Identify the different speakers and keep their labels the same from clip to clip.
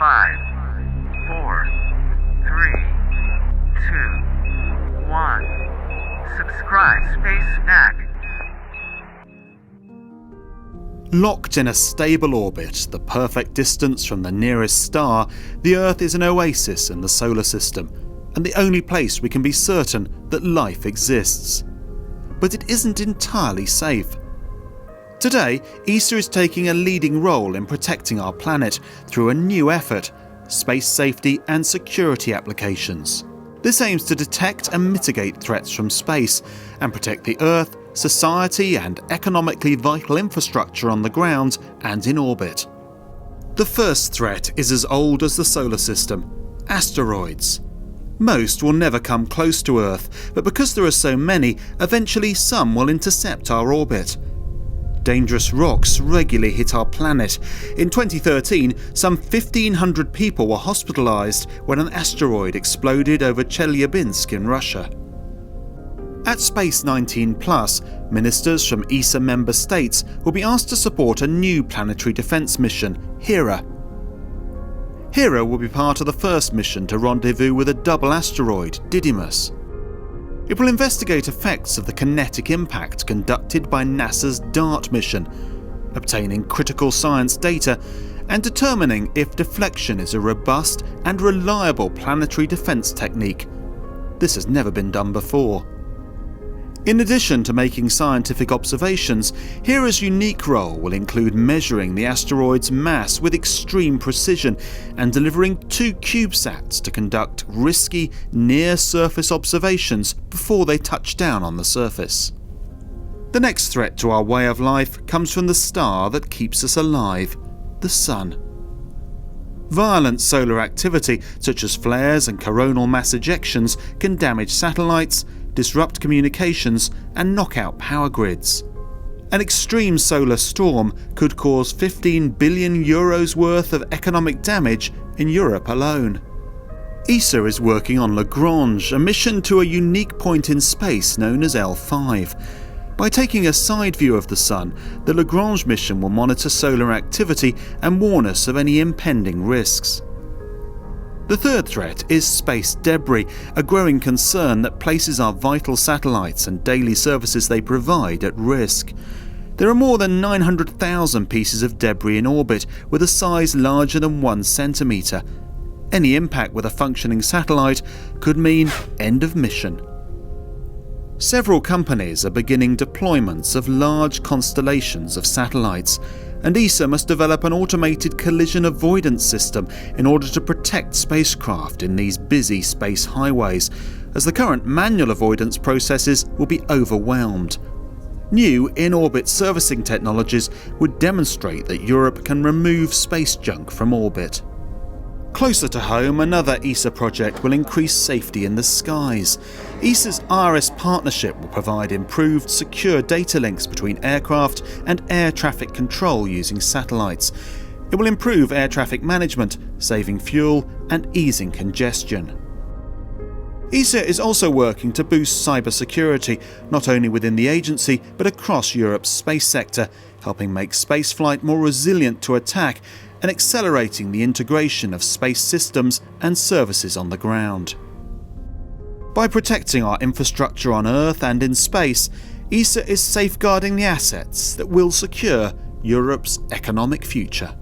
Speaker 1: 5, 4, 3, 2, 1. Subscribe Space Snack.
Speaker 2: Locked in a stable orbit, the perfect distance from the nearest star, the Earth is an oasis in the solar system, and the only place we can be certain that life exists. But it isn't entirely safe. Today, ESA is taking a leading role in protecting our planet through a new effort, Space Safety and Security Applications. This aims to detect and mitigate threats from space and protect the Earth, society and economically vital infrastructure on the ground and in orbit. The first threat is as old as the solar system: asteroids. Most will never come close to Earth, but because there are so many, eventually some will intercept our orbit. Dangerous rocks regularly hit our planet. In 2013, some 1,500 people were hospitalized when an asteroid exploded over Chelyabinsk in Russia. At Space 19+, ministers from ESA member states will be asked to support a new planetary defence mission, HERA. HERA will be part of the first mission to rendezvous with a double asteroid, Didymos. It will investigate effects of the kinetic impact conducted by NASA's DART mission, obtaining critical science data and determining if deflection is a robust and reliable planetary defence technique. This has never been done before. In addition to making scientific observations, HERA's unique role will include measuring the asteroid's mass with extreme precision and delivering 2 CubeSats to conduct risky near-surface observations before they touch down on the surface. The next threat to our way of life comes from the star that keeps us alive, the Sun. Violent solar activity, such as flares and coronal mass ejections, can damage satellites, disrupt communications and knock out power grids. An extreme solar storm could cause €15 billion worth of economic damage in Europe alone. ESA is working on Lagrange, a mission to a unique point in space known as L5. By taking a side view of the Sun, the Lagrange mission will monitor solar activity and warn us of any impending risks. The third threat is space debris, a growing concern that places our vital satellites and daily services they provide at risk. There are more than 900,000 pieces of debris in orbit with a size larger than 1 centimetre. Any impact with a functioning satellite could mean end of mission. Several companies are beginning deployments of large constellations of satellites, and ESA must develop an automated collision avoidance system in order to protect spacecraft in these busy space highways, as the current manual avoidance processes will be overwhelmed. New in-orbit servicing technologies would demonstrate that Europe can remove space junk from orbit. Closer to home, another ESA project will increase safety in the skies. ESA's IRIS partnership will provide improved, secure data links between aircraft and air traffic control using satellites. It will improve air traffic management, saving fuel and easing congestion. ESA is also working to boost cybersecurity, not only within the agency but across Europe's space sector, helping make spaceflight more resilient to attack and accelerating the integration of space systems and services on the ground. By protecting our infrastructure on Earth and in space, ESA is safeguarding the assets that will secure Europe's economic future.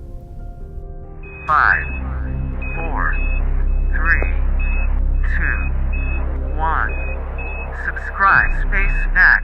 Speaker 1: 5, 4, 3, 2, 1. Subscribe Space Snack.